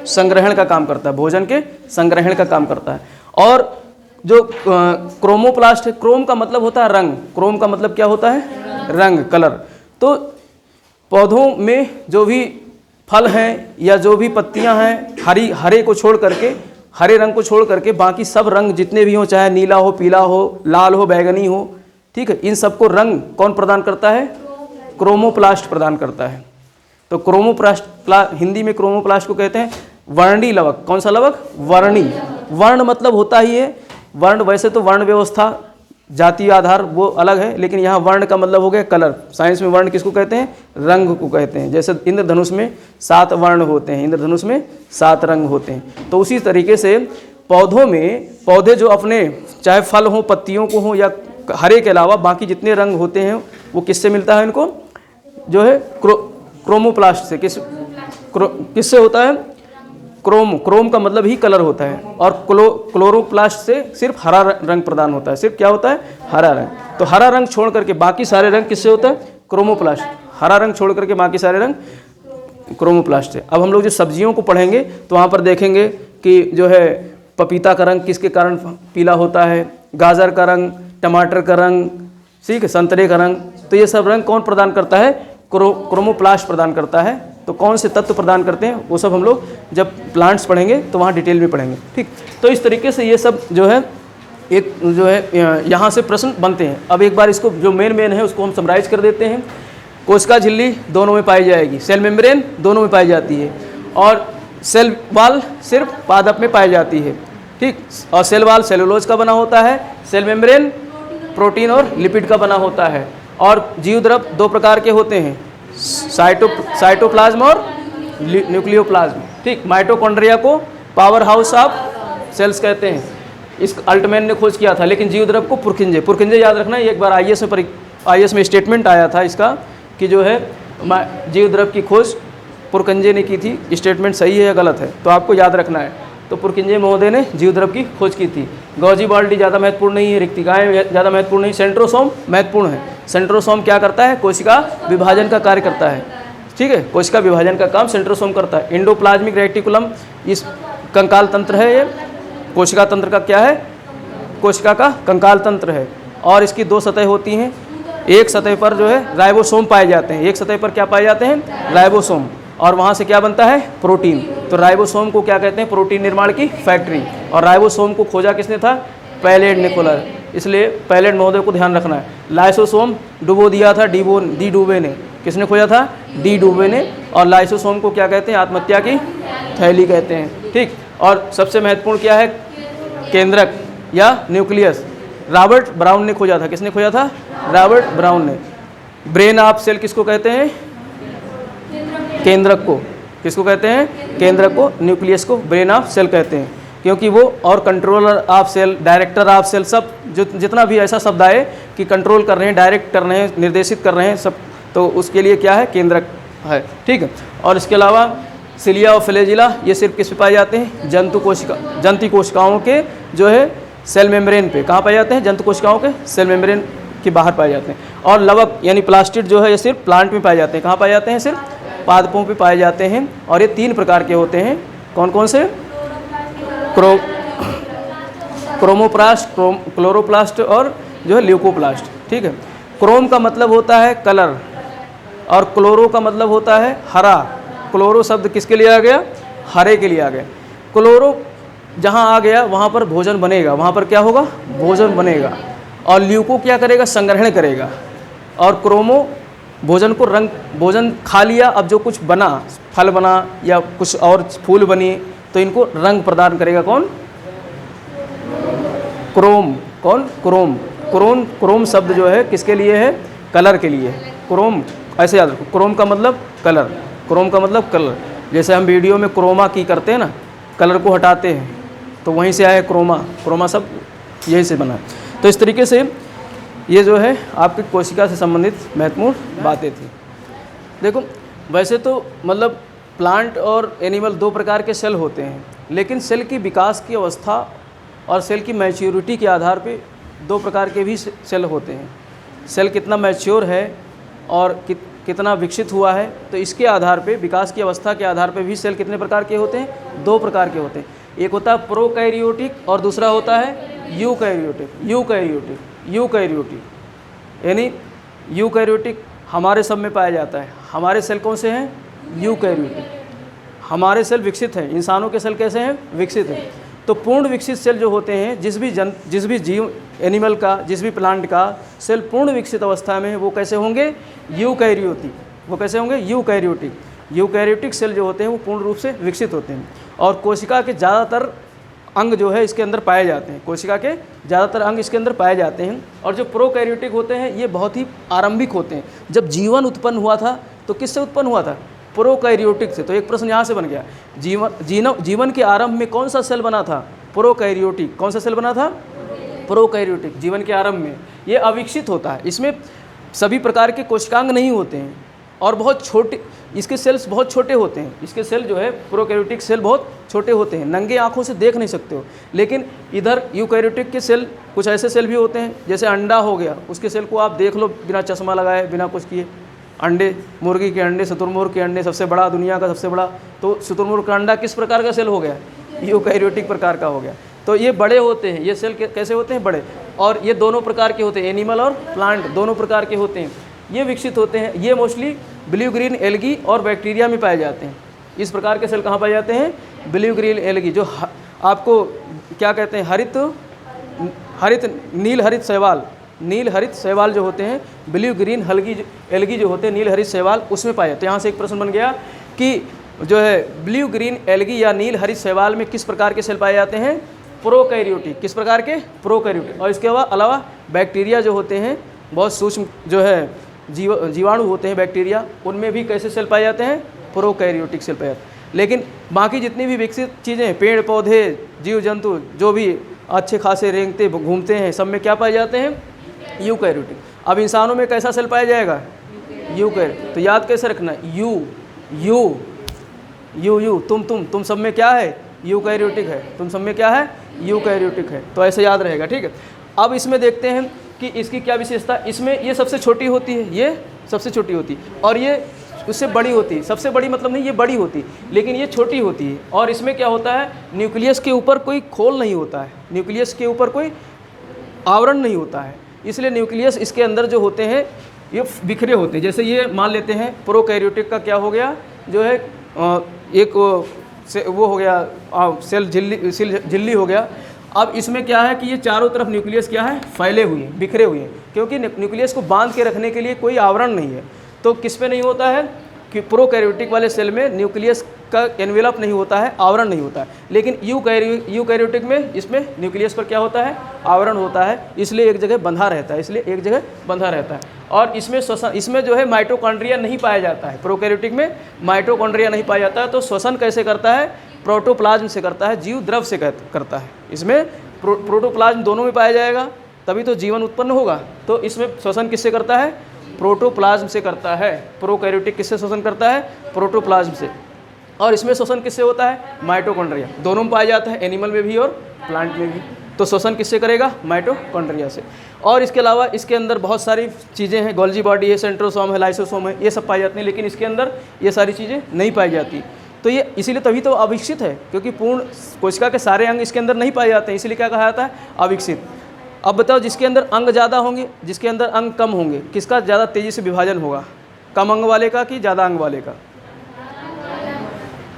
संग्रहण का काम करता है, भोजन के संग्रहण का काम करता है। और जो क्रोमोप्लास्ट है, क्रोम का मतलब होता है रंग, क्रोम का मतलब क्या होता है, रंग, कलर। तो पौधों में जो भी फल हैं या जो भी पत्तियां हैं, हरे को छोड़ करके, हरे रंग को छोड़ करके बाकी सब रंग जितने भी हों, चाहे नीला हो, पीला हो, लाल हो, बैगनी हो, ठीक है, इन सबको रंग कौन प्रदान करता है, क्रोमोप्लास्ट प्रदान करता है। तो क्रोमोप्लास्ट, हिंदी में क्रोमोप्लास्ट को कहते हैं वर्णी लवक। कौन सा लवक, वर्णी। वर्ण मतलब होता ही है, वर्ण वैसे तो वर्ण व्यवस्था जातीय आधार वो अलग है, लेकिन यहाँ वर्ण का मतलब हो गया कलर। साइंस में वर्ण किसको कहते हैं, रंग को कहते हैं। जैसे इंद्रधनुष में 7 वर्ण होते हैं, इंद्रधनुष में 7 रंग होते हैं। तो उसी तरीके से पौधों में, पौधे जो अपने चाहे फल हो, पत्तियों को हो, या हरे के अलावा बाकी जितने रंग होते हैं वो किससे मिलता है, इनको जो है क्रोमोप्लास्ट से। किससे होता है? क्रोम का मतलब ही कलर होता है, और क्लोरोप्लास्ट से सिर्फ हरा रंग प्रदान होता है। सिर्फ क्या होता है? हरा रंग। तो हरा रंग छोड़ करके बाकी सारे रंग किससे होता है? क्रोमोप्लास्ट। हरा रंग छोड़ करके बाकी सारे रंग क्रोमोप्लास्ट है। अब हम लोग जो सब्जियों को पढ़ेंगे तो वहाँ पर देखेंगे कि जो है पपीता का रंग किसके कारण पीला होता है, गाजर का रंग, टमाटर का रंग, ठीक है, संतरे का रंग। तो ये सब रंग कौन प्रदान करता है? क्रोमोप्लास्ट प्रदान करता है। तो कौन से तत्व प्रदान करते हैं वो सब हम लोग जब प्लांट्स पढ़ेंगे तो वहाँ डिटेल में पढ़ेंगे, ठीक। तो इस तरीके से ये सब जो है एक जो है यहाँ से प्रश्न बनते हैं। अब एक बार इसको जो मेन है उसको हम समराइज कर देते हैं। कोशिका झिल्ली दोनों में पाई जाएगी, सेल मेम्ब्रेन दोनों में पाई जाती है, और सेल वाल सिर्फ पादप में पाई जाती है, ठीक। और सेल वाल सेलुलोज का बना होता है, सेल मेम्ब्रेन प्रोटीन और लिपिड का बना होता है। और जीव द्रव दो प्रकार के होते हैं, साइटोप्लाज्म और न्यूक्लियोप्लाज्म, ठीक। माइटोकॉन्ड्रिया को पावर हाउस ऑफ सेल्स कहते हैं, इस अल्टमैन ने खोज किया था। लेकिन जीव द्रव को पुरखिंजे याद रखना। एक बार आईएएस में स्टेटमेंट आया था इसका कि जो है जीव द्रव की खोज पुरखिंजे ने की थी। स्टेटमेंट सही है या गलत है तो आपको याद रखना है। तो पुरखिंजे महोदय ने जीव द्रव की खोज की थी। गॉजी बाल्टी ज़्यादा महत्वपूर्ण नहीं है, रिक्तिकाएँ ज़्यादा महत्वपूर्ण नहीं, सेंट्रोसोम महत्वपूर्ण है। सेंट्रोसोम क्या करता है? कोशिका विभाजन का कार्य करता है, ठीक है। कोशिका विभाजन का काम सेंट्रोसोम करता है। एंडोप्लाज्मिक रेटिकुलम इस कंकाल तंत्र है, ये कोशिका तंत्र का क्या है? कोशिका का कंकाल तंत्र है। और इसकी दो सतह होती हैं। एक सतह पर जो है राइबोसोम पाए जाते हैं, एक सतह पर क्या पाए जाते हैं? राइबोसोम। और वहाँ से क्या बनता है? प्रोटीन। तो राइबोसोम को क्या कहते हैं? प्रोटीन निर्माण की फैक्ट्री। और राइबोसोम को खोजा किसने था? पैलेड ने खोला, इसलिए पैलेड महोदय को ध्यान रखना है। लाइसोसोम डुबो दिया था डी डुबे ने। किसने खोजा था? डी डुबे ने। और लाइसोसोम को क्या कहते हैं? आत्महत्या की थैली कहते हैं, ठीक। और सबसे महत्वपूर्ण क्या है? केंद्रक या न्यूक्लियस। रॉबर्ट ब्राउन ने खोजा था। किसने खोजा था? रॉबर्ट ब्राउन ने। ब्रेन ऑफ सेल किसको कहते हैं? केंद्रक को। किसको कहते हैं? केंद्रक को। न्यूक्लियस को ब्रेन ऑफ सेल कहते हैं, क्योंकि वो और controller of cell, director of cell, सब जितना भी ऐसा शब्द आए कि कंट्रोल कर रहे हैं, डायरेक्ट कर रहे हैं, निर्देशित कर रहे हैं सब, तो उसके लिए क्या है? केंद्रक है, ठीक है। और इसके अलावा सिलिया और फ्लैजिला ये सिर्फ किस पे पाए जाते हैं? जंतु कोशिकाओं के जो है सेल मेम्ब्रेन पे। कहाँ पाए जाते हैं? जंतु कोशिकाओं के सेल मेम्ब्रेन के बाहर पाए जाते हैं। और लवक यानी प्लास्टिड जो है ये सिर्फ प्लांट में पाए जाते हैं। कहाँ पाए जाते हैं? सिर्फ पादपों पे पाए जाते हैं। और ये 3 प्रकार के होते हैं। कौन कौन से? क्रोमोप्लास्ट, क्लोरोप्लास्ट और जो है ल्यूकोप्लास्ट, ठीक है। क्रोम का मतलब होता है कलर, और क्लोरो का मतलब होता है हरा। क्लोरो शब्द किसके लिए आ गया? हरे के लिए आ गया। क्लोरो जहाँ आ गया वहाँ पर भोजन बनेगा, वहाँ पर क्या होगा? भोजन बनेगा। और ल्यूको क्या करेगा? संग्रहण करेगा। और क्रोमो भोजन को भोजन खा लिया, अब जो कुछ बना, फल बना या कुछ और फूल बनी, तो इनको रंग प्रदान करेगा कौन? क्रोम। कौन? क्रोम। क्रोम शब्द जो है किसके लिए है? कलर के लिए। क्रोम ऐसे याद रखो, क्रोम का मतलब कलर। क्रोम का मतलब कलर। जैसे हम वीडियो में क्रोमा की करते हैं ना, कलर को हटाते हैं, तो वहीं से आया क्रोमा। क्रोमा शब्द यही से बना है। तो इस तरीके से ये जो है आपकी कोशिका से संबंधित महत्वपूर्ण बातें थी। देखो वैसे तो मतलब प्लांट और एनिमल 2 प्रकार के सेल होते हैं, लेकिन सेल की विकास की अवस्था और सेल की मैच्योरिटी के आधार पे 2 प्रकार के भी सेल होते हैं। सेल कितना मैच्योर है और कितना विकसित हुआ है, तो इसके आधार पे, विकास की अवस्था के आधार पे भी सेल कितने प्रकार के होते हैं? 2 प्रकार के होते हैं। एक होता है प्रोकैरियोटिक और दूसरा होता है यूकैरियोटिक। यानी यूकैरियोटिक हमारे सब में पाया जाता है। हमारे सेल कौन से हैं? यूकैरियोटिक। हमारे सेल विकसित हैं। इंसानों के सेल कैसे हैं? विकसित हैं। तो पूर्ण विकसित सेल जो होते हैं, जिस भी जीव, एनिमल का, जिस भी प्लांट का सेल पूर्ण विकसित अवस्था में है, वो कैसे होंगे? यूकैरियोटिक। वो कैसे होंगे? यूकैरियोटिक। यूकैरियोटिक सेल जो होते हैं वो पूर्ण रूप से विकसित होते हैं। और कोशिका के ज़्यादातर अंग जो है इसके अंदर पाए जाते हैं। कोशिका के ज़्यादातर अंग इसके अंदर पाए जाते हैं। और जो प्रोकैरियोटिक होते हैं ये बहुत ही आरंभिक होते हैं। जब जीवन उत्पन्न हुआ था तो किससे उत्पन्न हुआ था? प्रोकैरियोटिक से। तो एक प्रश्न यहाँ से बन गया, जीवन के आरंभ में कौन सा सेल बना था? प्रोकैरियोटिक। कौन सा सेल बना था? प्रोकैरियोटिक। जीवन के आरंभ में ये अविकसित होता है। इसमें सभी प्रकार के कोशिकांग नहीं होते हैं और बहुत छोटे, इसके सेल्स बहुत छोटे होते हैं। इसके सेल जो है प्रोकैरियोटिक सेल बहुत छोटे होते हैं, नंगे आँखों से देख नहीं सकते हो। लेकिन इधर यूकैरियोटिक के सेल, कुछ ऐसे सेल भी होते हैं, जैसे अंडा हो गया, उसके सेल को आप देख लो बिना चश्मा लगाए, बिना कुछ किए। अंडे, मुर्गी के अंडे, शुतुरमुर्ग के अंडे, सबसे बड़ा, दुनिया का सबसे बड़ा, तो शुतुरमुर्ग का अंडा किस प्रकार का सेल हो गया? यूकैरियोटिक प्रकार का हो गया। तो ये बड़े होते हैं, ये सेल कैसे होते हैं? बड़े। और ये दोनों प्रकार के होते हैं, एनिमल और प्लांट दोनों प्रकार के होते हैं। ये विकसित होते हैं, ये मोस्टली ब्लू ग्रीन एल्गी और बैक्टीरिया में पाए जाते हैं। इस प्रकार के सेल कहाँ पाए जाते हैं? ब्लू ग्रीन एल्गी, जो आपको क्या कहते हैं, नील हरित शैवाल, नील हरित शैवाल जो होते हैं, ब्लू ग्रीन एल्गी जो होते हैं, नील हरित शैवाल, उसमें पाए जाते हैं। यहाँ से एक प्रश्न बन गया कि जो है ब्लू ग्रीन एल्गी या नील हरित शैवाल में किस प्रकार के सेल पाए जाते हैं? प्रोकैरियोटिक। किस प्रकार के? प्रोकैरियोटिक। और इसके अलावा बैक्टीरिया जो होते हैं, बहुत सूक्ष्म जो है जीवाणु होते हैं बैक्टीरिया, उनमें भी कैसे सेल पाए जाते हैं? प्रोकैरियोटिक सेल पाए जाते हैं। लेकिन बाकी जितनी भी विकसित चीज़ें, पेड़ पौधे, जीव जंतु जो भी अच्छे खासे रेंगते घूमते हैं, सब में क्या पाए जाते हैं? यूकैरियोटिक। अब इंसानों में कैसा सेल पाया जाएगा? यूकैरियोटिक। तो याद कैसे रखना? यू तुम सब में क्या है? यूकैरियोटिक है। तुम सब में क्या है? यूकैरियोटिक है। तो ऐसे याद रहेगा, ठीक है। अब इसमें देखते हैं कि इसकी क्या विशेषता। इसमें ये सबसे छोटी होती है, ये सबसे छोटी होती है, और ये उससे बड़ी होती है। सबसे बड़ी मतलब नहीं, ये बड़ी होती है, लेकिन ये छोटी होती है। और इसमें क्या होता है? न्यूक्लियस के ऊपर कोई खोल नहीं होता है, न्यूक्लियस के ऊपर कोई आवरण नहीं होता है, इसलिए न्यूक्लियस इसके अंदर जो होते हैं ये बिखरे होते हैं। जैसे ये मान लेते हैं प्रोकैरियोटिक का क्या हो गया, जो है एक वो हो गया सेल झिल्ली हो गया। अब इसमें क्या है कि ये चारों तरफ न्यूक्लियस क्या है? फैले हुए हैं, बिखरे हुए हैं, क्योंकि न्यूक्लियस को बांध के रखने के लिए कोई आवरण नहीं है। तो किस पे नहीं होता है कि प्रोकैरियोटिक वाले सेल में न्यूक्लियस का एनवेलप नहीं होता है, आवरण नहीं होता है। लेकिन यूकैरियोटिक में, इसमें न्यूक्लियस पर क्या होता है? आवरण होता है, इसलिए एक जगह बंधा रहता है, और इसमें जो है माइटोकॉन्ड्रिया नहीं पाया जाता है। प्रोकैरियोटिक में माइटोकॉन्ड्रिया नहीं पाया जाता है। तो श्वसन कैसे करता है? प्रोटोप्लाज्म से करता है, जीव द्रव से करता है। इसमें प्रोटोप्लाज्म दोनों में पाया जाएगा, तभी तो जीवन उत्पन्न होगा। तो इसमें श्वसन किससे करता है? प्रोटोप्लाज्म से करता है। प्रोकैरियोटिक किससे श्वसन करता है? प्रोटोप्लाज्म से। और इसमें श्वसन किससे होता है? माइटोकॉन्ड्रिया। दोनों में पाया जाता है, एनिमल में भी और प्लांट में भी। तो श्वसन किससे करेगा? माइटोकॉन्ड्रिया से। और इसके अलावा इसके अंदर बहुत सारी चीज़ें हैं, गोल्जी बॉडी है, सेंट्रोसोम है, लाइसोसोम है, ये सब पाई जाती हैं, लेकिन इसके अंदर ये सारी चीज़ें नहीं पाई जाती। तो ये इसीलिए तभी तो अविकसित है, क्योंकि पूर्ण कोशिका के सारे अंग इसके अंदर नहीं पाए जाते हैं, इसीलिए क्या कहा जाता है? अविकसित। अब बताओ, जिसके अंदर अंग ज़्यादा होंगे, जिसके अंदर अंग कम होंगे, किसका ज़्यादा तेज़ी से विभाजन होगा? कम अंग वाले का कि ज़्यादा अंग वाले का?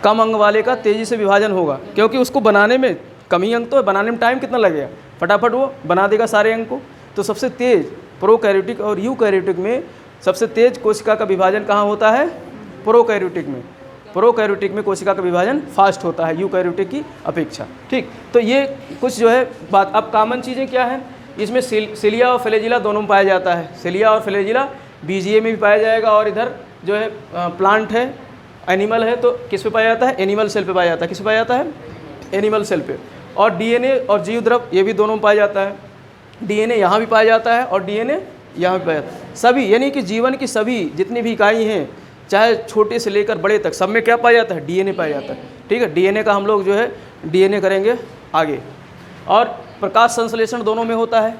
कम अंग वाले का तेज़ी से विभाजन होगा, क्योंकि उसको बनाने में कम ही अंग तो है, बनाने में टाइम कितना लगेगा? फटाफट वो बना देगा सारे अंग को। तो सबसे तेज़ प्रोकैरियोटिक और यूकैरियोटिक में सबसे तेज़ कोशिका का विभाजन कहाँ होता है? प्रोकैरियोटिक में। प्रोकैरियोटिक में कोशिका का विभाजन फास्ट होता है यूकैरियोटिक की अपेक्षा, ठीक। तो ये कुछ जो है बात। अब कॉमन चीज़ें क्या हैं? इसमें सिलिया और फ्लैजिला दोनों में पाया जाता है। सिलिया और फ्लैजिला बीजीए में भी पाया जाएगा, और इधर जो है प्लांट है, एनिमल है, तो किस पे पाया जाता है? एनिमल सेल पे पाया जाता है। किस पे पाया जाता है? एनिमल सेल पे। और डीएनए और जीव द्रव ये भी दोनों में पाया जाता है। डीएनए यहाँ भी पाया जाता है और डीएनए यहाँ भी पाया जाता है। सभी, यानी कि जीवन की सभी जितनी भी इकाई हैं, चाहे छोटे से लेकर बड़े तक, सब में क्या पाया जाता है? डीएनए पाया जाता है, ठीक है। डीएनए का हम लोग जो है डीएनए करेंगे आगे। और प्रकाश संश्लेषण दोनों में होता है।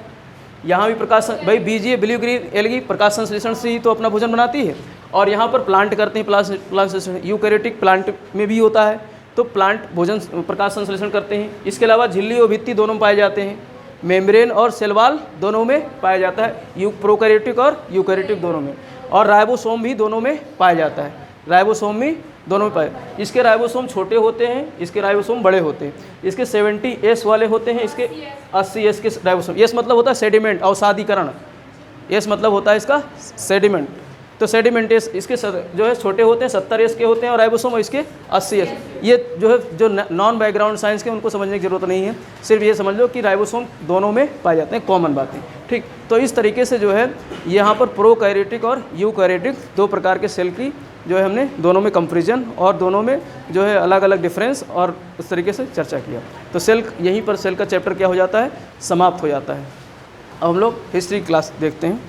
यहाँ भी प्रकाश, भाई बीजीए ब्लू ग्रीन एल्गी प्रकाश संश्लेषण से ही तो अपना भोजन बनाती है, और यहाँ पर प्लांट करते हैं प्लांट संश्लेषण। यूकैरियोटिक प्लांट में भी होता है, तो प्लांट भोजन प्रकाश संश्लेषण करते हैं। इसके अलावा झिल्ली और भित्ति दोनों में पाए जाते हैं। मेम्ब्रेन और सेल वॉल दोनों में पाया जाता है, प्रोकैरियोटिक और यूकैरियोटिक दोनों में। और राइबोसोम भी दोनों में पाया जाता है। राइबोसोम भी दोनों में पाए। इसके राइबोसोम छोटे होते हैं, इसके राइबोसोम बड़े होते हैं। इसके 70S वाले होते हैं, इसके 80S के राइबोसोम। एस मतलब होता है सेडिमेंट, अवसादीकरण। एस मतलब होता है इसका सेडिमेंट। तो सेडिमेंटेस इसके जो है छोटे होते हैं, 70S के होते हैं, और राइबोसोम इसके 80S। ये जो है जो नॉन बैकग्राउंड साइंस के, उनको समझने की जरूरत नहीं है, सिर्फ ये समझ लो कि राइबोसोम दोनों में पाए जाते हैं, कॉमन बातें, ठीक। तो इस तरीके से जो है यहाँ पर प्रोकैरियोटिक और यूकैरियोटिक दो प्रकार के सेल की जो है हमने दोनों में कंपैरिजन और दोनों में जो है अलग अलग डिफरेंस और इस तरीके से चर्चा किया। तो सेल, यहीं पर सेल का चैप्टर क्या हो जाता है? समाप्त हो जाता है। अब हम लोग हिस्ट्री क्लास देखते हैं।